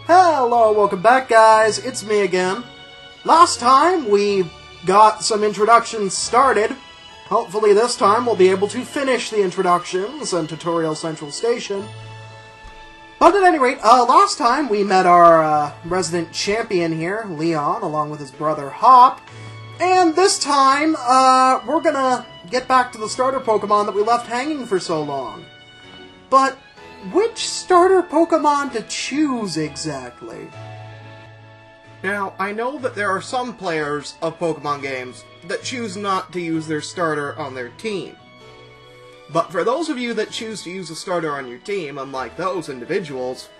Hello, welcome back guys, it's me again. Last time we got some introductions started. Hopefully this time we'll be able to finish the introductions and Tutorial Central Station. But at any rate, last time we met our resident champion here, Leon, along with his brother Hop. And this time, we're gonna get back to the starter Pokemon that we left hanging for so long. But which starter Pokemon to choose exactly? Now, I know that there are some players of Pokemon games that choose not to use their starter on their team. But for those of you that choose to use a starter on your team, unlike those individuals,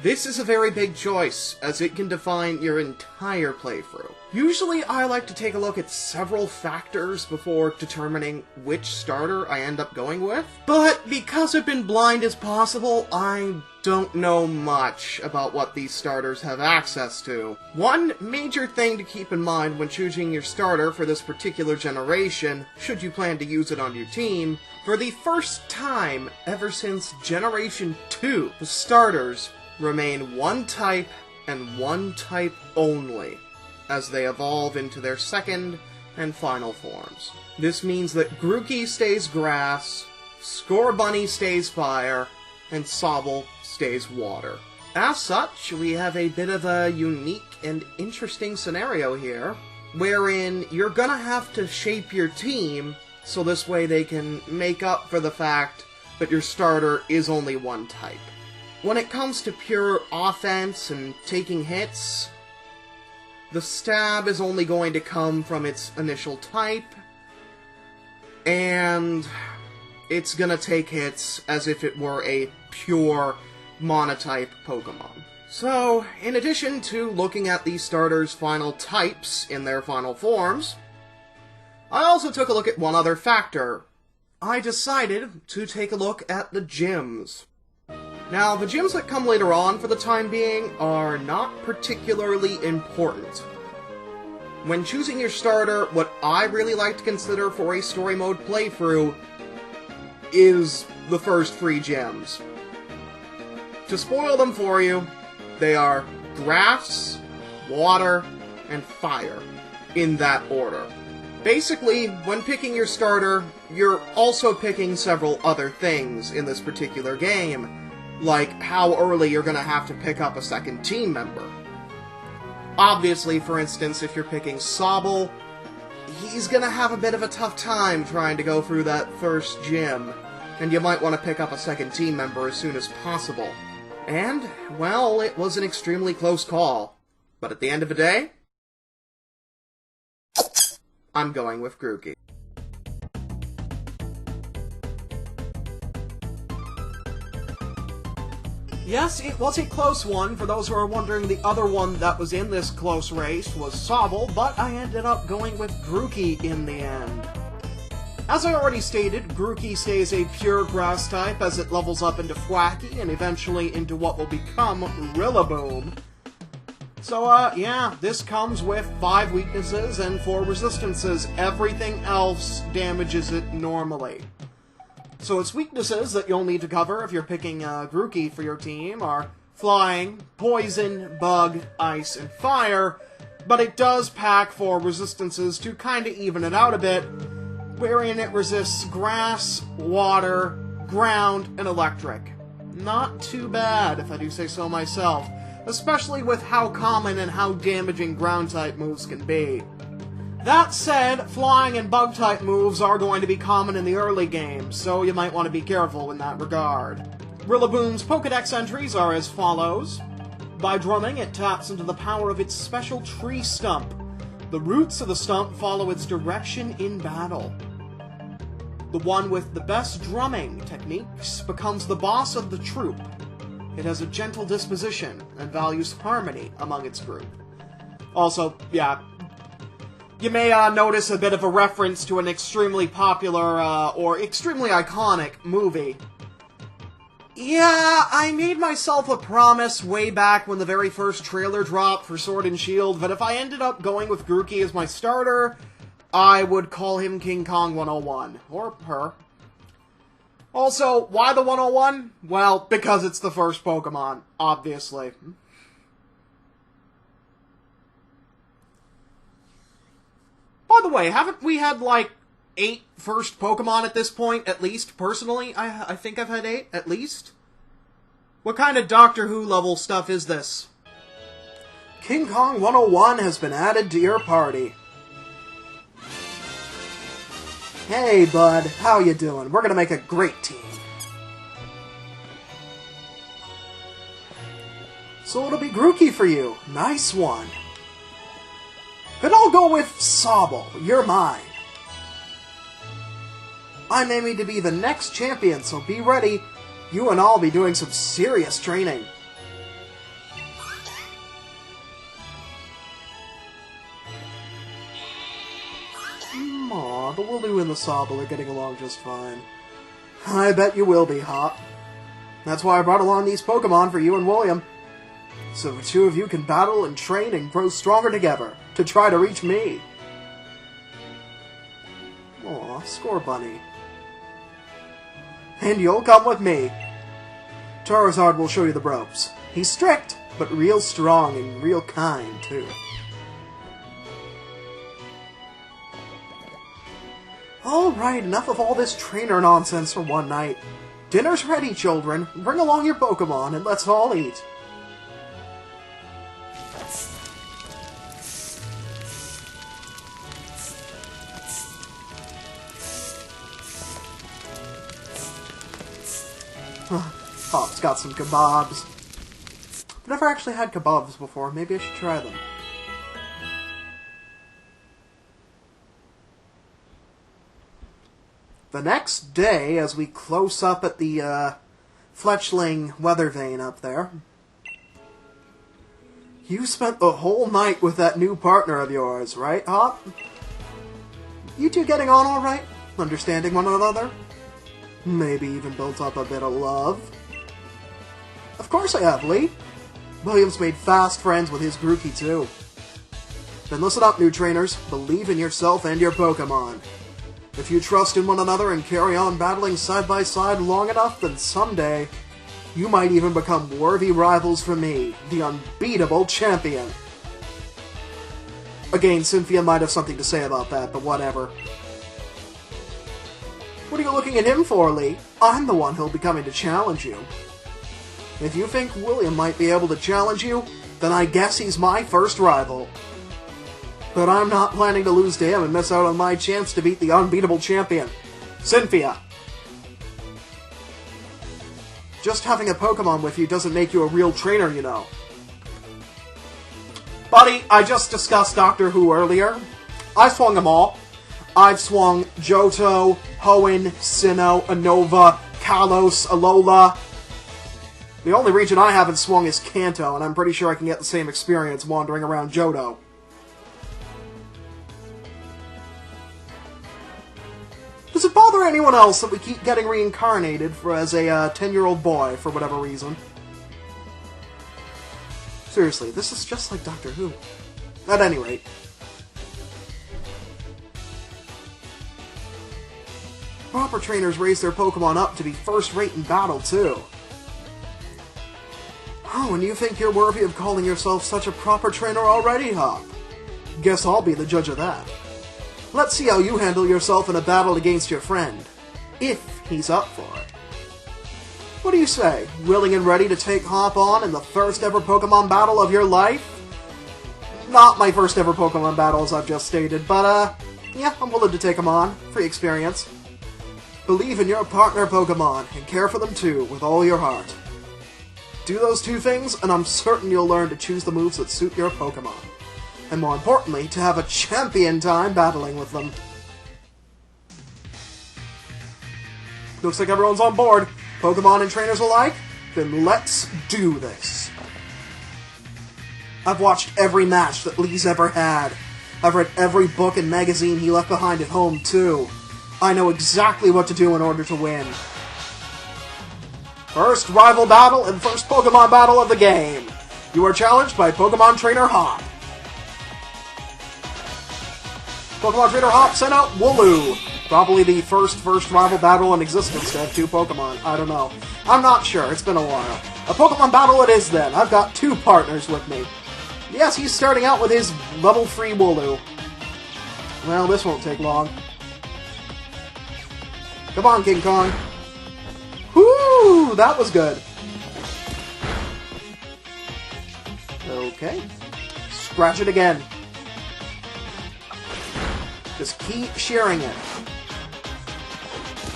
this is a very big choice, as it can define your entire playthrough. Usually I like to take a look at several factors before determining which starter I end up going with, but because I've been blind as possible, I don't know much about what these starters have access to. One major thing to keep in mind when choosing your starter for this particular generation, should you plan to use it on your team, for the first time ever since Generation 2, the starters remain one type and one type only, as they evolve into their second and final forms. This means that Grookey stays grass, Scorbunny stays fire, and Sobble stays water. As such, we have a bit of a unique and interesting scenario here, wherein you're gonna have to shape your team so this way they can make up for the fact that your starter is only one type. When it comes to pure offense and taking hits, the stab is only going to come from its initial type, and it's gonna take hits as if it were a pure monotype Pokemon. So, in addition to looking at these starters' final types in their final forms, I also took a look at one other factor. I decided to take a look at the gyms. Now, the gyms that come later on for the time being are not particularly important. When choosing your starter, what I really like to consider for a story mode playthrough is the first 3 gyms. To spoil them for you, they are grass, water, and fire, in that order. Basically, when picking your starter, you're also picking several other things in this particular game, like how early you're going to have to pick up a second team member. Obviously, for instance, if you're picking Sobble, he's going to have a bit of a tough time trying to go through that first gym, and you might want to pick up a second team member as soon as possible. And, well, it was an extremely close call. But at the end of the day, I'm going with Grookey. Yes, it was a close one. For those who are wondering, the other one that was in this close race was Sobble, but I ended up going with Grookey in the end. As I already stated, Grookey stays a pure grass type as it levels up into Thwackey and eventually into what will become Rillaboom. So, yeah, this comes with 5 weaknesses and 4 resistances. Everything else damages it normally. So its weaknesses that you'll need to cover if you're picking Grookey for your team are flying, poison, bug, ice, and fire, but it does pack 4 resistances to kinda even it out a bit, wherein it resists grass, water, ground, and electric. Not too bad, if I do say so myself, especially with how common and how damaging ground-type moves can be. That said, flying and bug-type moves are going to be common in the early game, so you might want to be careful in that regard. Rillaboom's Pokedex entries are as follows. By drumming, it taps into the power of its special tree stump. The roots of the stump follow its direction in battle. The one with the best drumming techniques becomes the boss of the troop. It has a gentle disposition and values harmony among its group. Also, yeah, you may notice a bit of a reference to an extremely popular, or extremely iconic movie. Yeah, I made myself a promise way back when the very first trailer dropped for Sword and Shield that if I ended up going with Grookey as my starter, I would call him King Kong 101. Or her. Also, why the 101? Well, because it's the first Pokemon, obviously. By the way, haven't we had, like, 8 first Pokemon at this point, at least, personally? I think I've had 8, at least? What kind of Doctor Who level stuff is this? King Kong 101 has been added to your party. Hey, bud, how you doing? We're gonna make a great team. So it'll be Grookey for you. Nice one. Then I'll go with Sobble. You're mine. I'm aiming to be the next champion, so be ready. You and I'll be doing some serious training. Aw, the Wooloo and the Sobble are getting along just fine. I bet you will be, Hop. That's why I brought along these Pokemon for you and William. So the two of you can battle and train and grow stronger together to try to reach me. Aw, Score Bunny. And you'll come with me. Charizard will show you the ropes. He's strict, but real strong and real kind, too. Alright, enough of all this trainer nonsense for one night. Dinner's ready, children. Bring along your Pokemon and let's all eat. Pop's got some kebabs. I've never actually had kebabs before. Maybe I should try them. The next day, as we close up at the fletchling weather vane up there, you spent the whole night with that new partner of yours, right, Hop? You two getting on all right? Understanding one another? Maybe even built up a bit of love? Of course I have, Lee. William's made fast friends with his Grookey, too. Then listen up, new trainers. Believe in yourself and your Pokemon. If you trust in one another and carry on battling side by side long enough, then someday, you might even become worthy rivals for me, the unbeatable champion. Again, Cynthia might have something to say about that, but whatever. What are you looking at him for, Lee? I'm the one who'll be coming to challenge you. If you think William might be able to challenge you, then I guess he's my first rival. But I'm not planning to lose to him and miss out on my chance to beat the unbeatable champion, Cynthia. Just having a Pokemon with you doesn't make you a real trainer, you know. Buddy, I just discussed Doctor Who earlier. I swung them all. I've swung Johto, Hoenn, Sinnoh, Unova, Kalos, Alola. The only region I haven't swung is Kanto, and I'm pretty sure I can get the same experience wandering around Johto. Does it bother anyone else that we keep getting reincarnated as a 10-year-old boy for whatever reason? Seriously, this is just like Doctor Who. At any rate. Proper trainers raise their Pokemon up to be first-rate in battle, too. Oh, and you think you're worthy of calling yourself such a proper trainer already, Hop? Guess I'll be the judge of that. Let's see how you handle yourself in a battle against your friend. If he's up for it. What do you say? Willing and ready to take Hop on in the first ever Pokemon battle of your life? Not my first ever Pokemon battle, as I've just stated, but, yeah, I'm willing to take him on. Free experience. Believe in your partner Pokemon, and care for them too, with all your heart. Do those two things, and I'm certain you'll learn to choose the moves that suit your Pokemon. And more importantly, to have a champion time battling with them. Looks like everyone's on board. Pokemon and trainers alike? Then let's do this. I've watched every match that Lee's ever had. I've read every book and magazine he left behind at home, too. I know exactly what to do in order to win. First rival battle and first Pokemon battle of the game. You are challenged by Pokemon Trainer Hop. Pokemon Trainer Hop sent out Wooloo. Probably the first rival battle in existence to have two Pokemon. I don't know. I'm not sure. It's been a while. A Pokemon battle it is then. I've got two partners with me. Yes, he's starting out with his level 3 Wooloo. Well, this won't take long. Come on, King Kong. Whoo! That was good. Okay. Scratch it again. Just keep shearing it.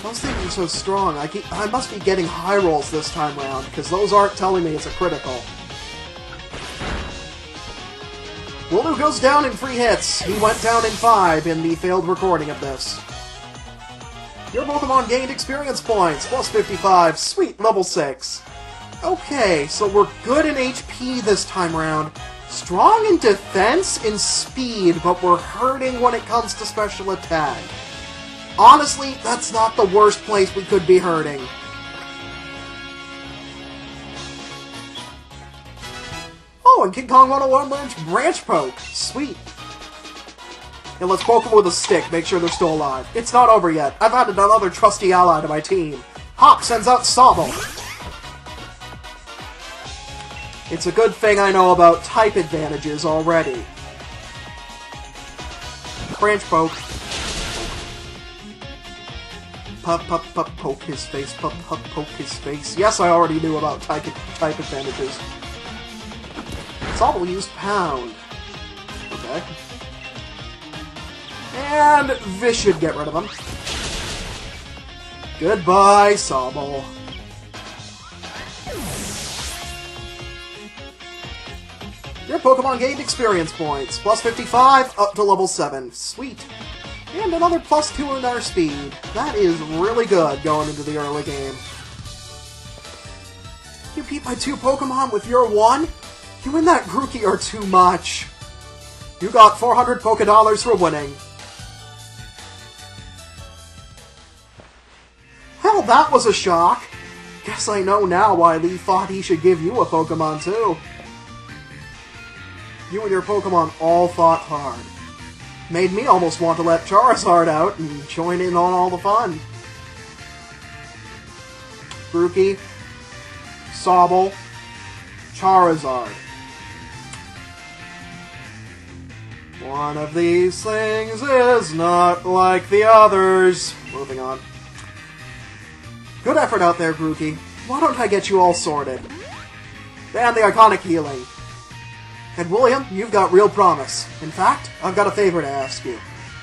Those things are so strong. I must be getting high rolls this time around, because those aren't telling me it's a critical. Wooloo goes down in 3 hits. He went down in 5 in the failed recording of this. Your Pokemon gained experience points, plus 55. Sweet, level 6. Okay, so we're good in HP this time around. Strong in defense and speed, but we're hurting when it comes to special attack. Honestly, that's not the worst place we could be hurting. Oh, and King Kong 101 learns Branch Poke. Sweet. And let's poke them with a stick, make sure they're still alive. It's not over yet. I've added another trusty ally to my team. Hop sends out Sobble. It's a good thing I know about type advantages already. Branch Poke. Poke his face. Poke his face. Yes, I already knew about type advantages. Sobble used Pound. Okay. And this should get rid of him. Goodbye, Sobble. Your Pokemon gained experience points. Plus 55, up to level 7. Sweet. And another plus 2 in our speed. That is really good going into the early game. You beat my 2 Pokemon with your 1? You and that Grookey are too much. You got 400 Pokédollars for winning. Hell, that was a shock. Guess I know now why Lee thought he should give you a Pokemon too. You and your Pokemon all fought hard. Made me almost want to let Charizard out and join in on all the fun. Grookey, Sobble, Charizard. One of these things is not like the others. Moving on. Good effort out there, Grookey. Why don't I get you all sorted? And the iconic healing. And William, you've got real promise. In fact, I've got a favor to ask you.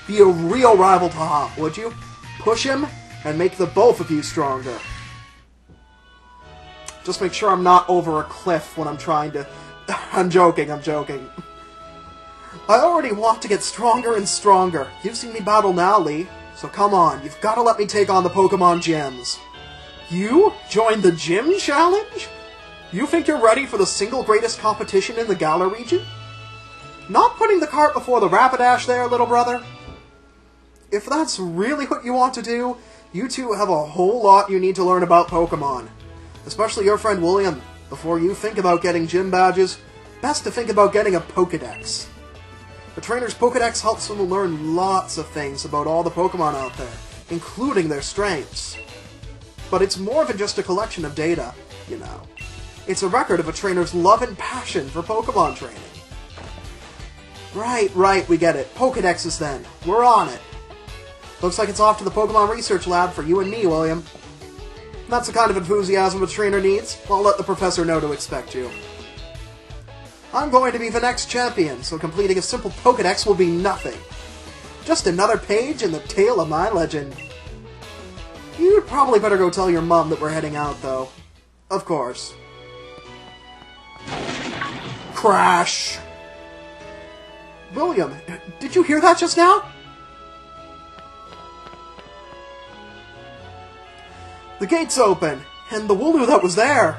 Be a real rival to Hop, would you? Push him, and make the both of you stronger. Just make sure I'm not over a cliff when I'm trying to... I'm joking. I already want to get stronger and stronger. You've seen me battle now, Lee. So come on, you've got to let me take on the Pokemon gyms. You? Join the gym challenge? You think you're ready for the single greatest competition in the Galar region? Not putting the cart before the Rapidash there, little brother? If that's really what you want to do, you two have a whole lot you need to learn about Pokemon. Especially your friend William. Before you think about getting gym badges, best to think about getting a Pokedex. The trainer's Pokedex helps them learn lots of things about all the Pokemon out there, including their strengths. But it's more than just a collection of data, you know. It's a record of a trainer's love and passion for Pokemon training. Right, we get it. Pokedexes then. We're on it. Looks like it's off to the Pokemon Research Lab for you and me, William. That's the kind of enthusiasm a trainer needs. I'll let the professor know to expect you. I'm going to be the next champion, so completing a simple Pokedex will be nothing. Just another page in the tale of my legend. You'd probably better go tell your mom that we're heading out, though. Of course. Crash! William, did you hear that just now? The gate's open, and the Wooloo that was there.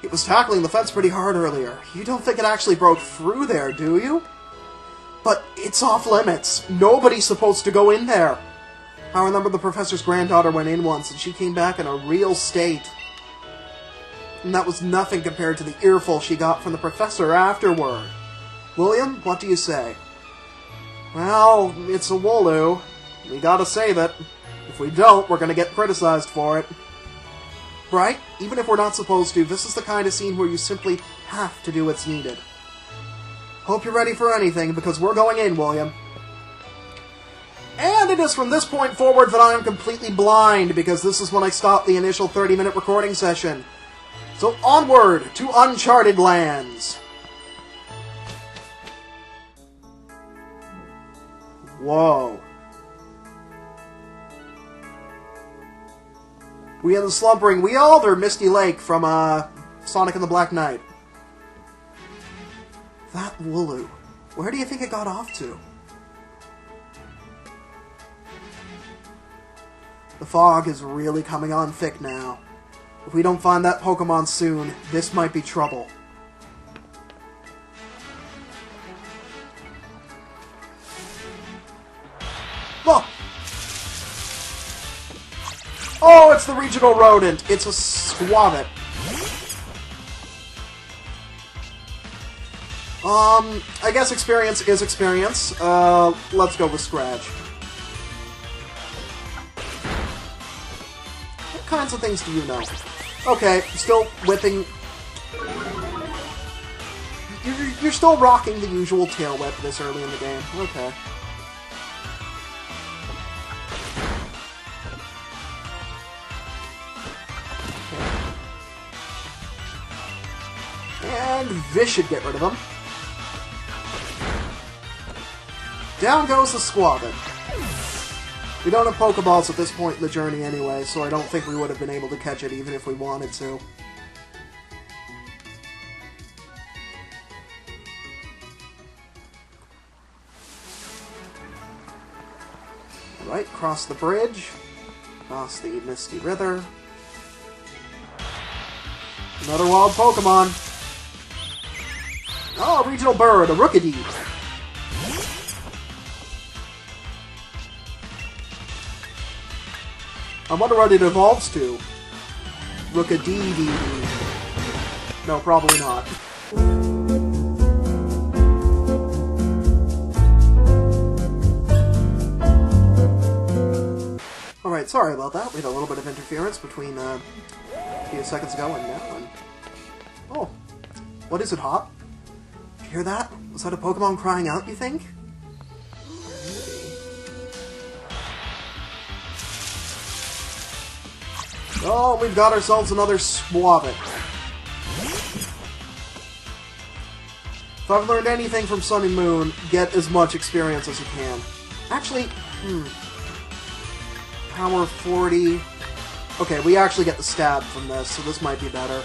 It was tackling the fence pretty hard earlier. You don't think it actually broke through there, do you? But it's off limits. Nobody's supposed to go in there. I remember the professor's granddaughter went in once, and she came back in a real state. And that was nothing compared to the earful she got from the professor afterward. William, what do you say? Well, it's a Wooloo. We gotta save it. If we don't, we're gonna get criticized for it. Right? Even if we're not supposed to, this is the kind of scene where you simply have to do what's needed. Hope you're ready for anything, because we're going in, William. And it is from this point forward that I am completely blind, because this is when I stopped the initial 30-minute recording session. So onward to uncharted lands. Whoa. We have the slumbering Weald or Misty Lake from Sonic and the Black Knight. That Wooloo. Where do you think it got off to? The fog is really coming on thick now. If we don't find that Pokémon soon, this might be trouble. Oh! Oh, it's the regional rodent! It's a squavit. I guess experience is experience. Let's go with Scratch. What kinds of things do you know? Okay, still whipping... You're still rocking the usual tail whip this early in the game. Okay. And this should get rid of them. Down goes the Squavit. We don't have Pokeballs at this point in the journey anyway, so I don't think we would have been able to catch it even if we wanted to. Alright, cross the bridge. Cross the Misty River. Another wild Pokemon. Oh, regional bird, a Rookidee. I wonder what it evolves to. Rookidee. No, probably not. Alright, sorry about that. We had a little bit of interference between a few seconds ago and now. And... oh, what is it, Hop? Did you hear that? Was that a Pokemon crying out, you think? Oh, we've got ourselves another Squavit. If I've learned anything from Sun and Moon, get as much experience as you can. Actually, Power 40... okay, we actually get the stab from this, so this might be better.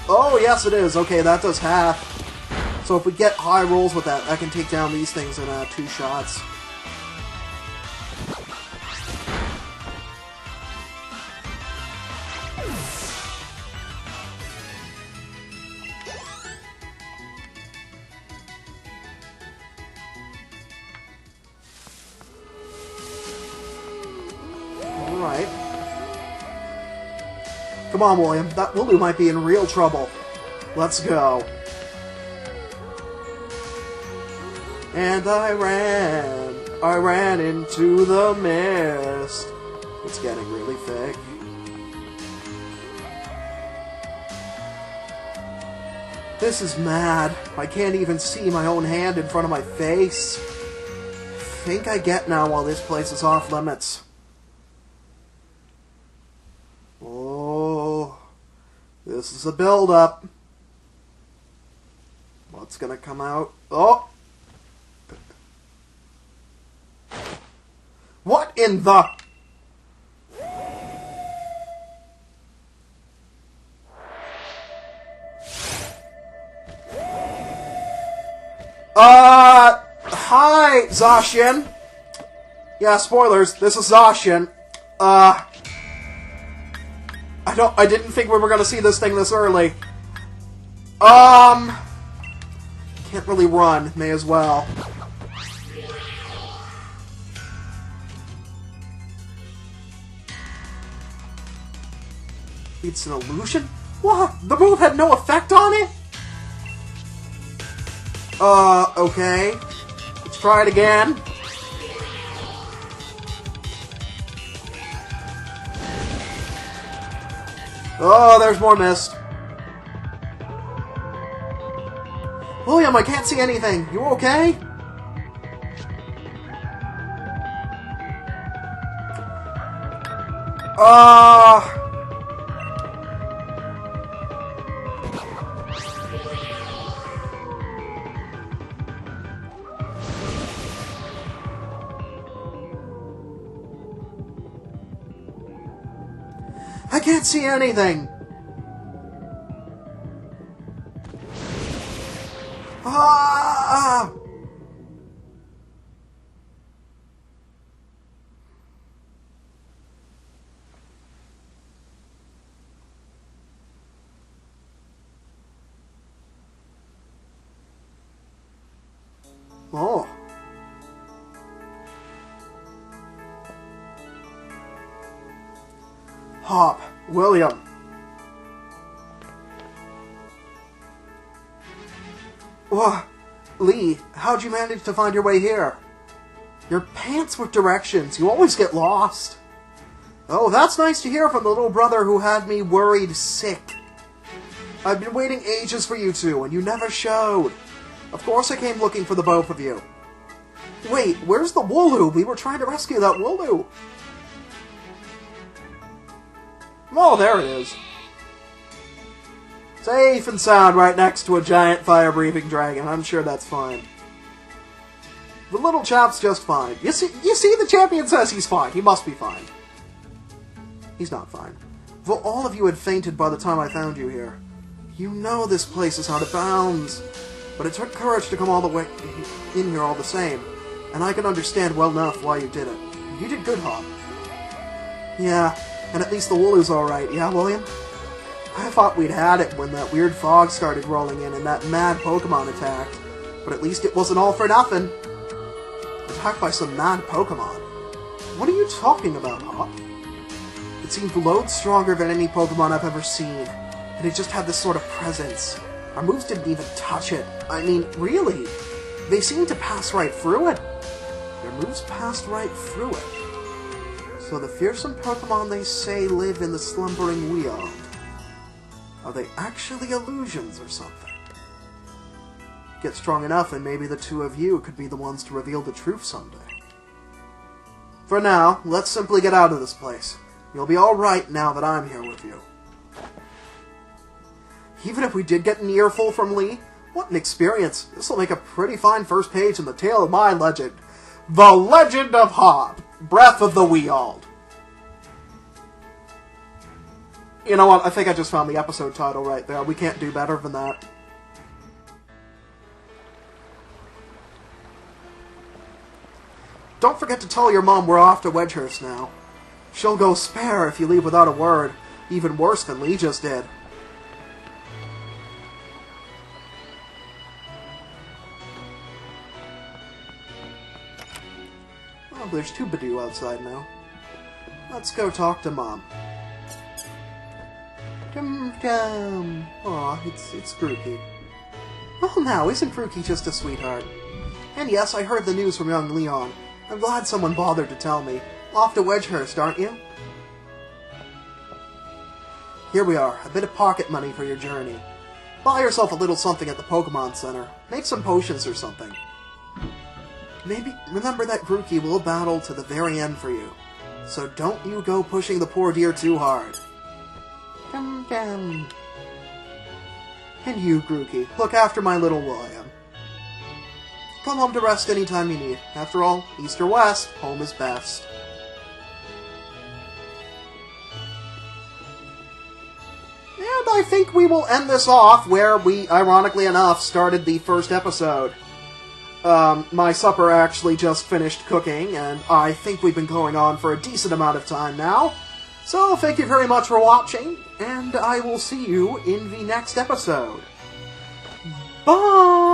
Oh, yes it is. Okay, that does half. So if we get high rolls with that, I can take down these things in 2 shots. Alright. Come on, William. That Wooloo might be in real trouble. Let's go. And I ran into the mist. It's getting really thick. This is mad. I can't even see my own hand in front of my face. I think I get now while this place is off limits. Oh, this is a build-up. What's gonna come out? Oh! What in the... Hi, Zacian. Yeah, spoilers, this is Zacian. I didn't think we were gonna see this thing this early. Can't really run, may as well. It's an illusion? What? The move had no effect on it? Okay. Let's try it again. Oh, there's more mist. William, I can't see anything. You okay? I can't see anything. Ah! Oh. Hop, William. Lee, how'd you manage to find your way here? Your pants with directions. You always get lost. Oh, that's nice to hear from the little brother who had me worried sick. I've been waiting ages for you two, and you never showed. Of course I came looking for the both of you. Wait, where's the Wooloo? We were trying to rescue that Wooloo. Oh, there it is. Safe and sound right next to a giant fire-breathing dragon. I'm sure that's fine. The little chap's just fine. You see, the champion says he's fine. He must be fine. He's not fine. Though all of you had fainted by the time I found you here. You know this place is out of bounds. But it took courage to come all the way in here all the same. And I can understand well enough why you did it. You did good, Hop. Yeah, and at least the Wooloo's alright, yeah, William? I thought we'd had it when that weird fog started rolling in and that mad Pokémon attacked. But at least it wasn't all for nothing. Attacked by some mad Pokémon. What are you talking about, Hop? It seemed loads stronger than any Pokémon I've ever seen. And it just had this sort of presence. Our moves didn't even touch it. I mean, really? They seemed to pass right through it. Their moves passed right through it. So the fearsome Pokémon they say live in the slumbering Weald. Are they actually illusions or something? Get strong enough and maybe the two of you could be the ones to reveal the truth someday. For now, let's simply get out of this place. You'll be alright now that I'm here with you. Even if we did get an earful from Lee, what an experience. This'll make a pretty fine first page in the tale of my legend. The Legend of Hop, Breath of the Weald. You know what, I think I just found the episode title right there. We can't do better than that. Don't forget to tell your mom we're off to Wedgehurst now. She'll go spare if you leave without a word. Even worse than Lee just did. Oh, there's two Badoo outside now. Let's go talk to Mom. Aw, it's Grookey. Well now, isn't Grookey just a sweetheart? And yes, I heard the news from young Leon. I'm glad someone bothered to tell me. Off to Wedgehurst, aren't you? Here we are, a bit of pocket money for your journey. Buy yourself a little something at the Pokémon Center. Make some potions or something. Maybe remember that Grookey will battle to the very end for you. So don't you go pushing the poor dear too hard. And you, Grookey, look after my little William. Come home to rest anytime you need. After all, east or west, home is best. And I think we will end this off where we, ironically enough, started the first episode. My supper actually just finished cooking, and I think we've been going on for a decent amount of time now. So, thank you very much for watching, and I will see you in the next episode. Bye!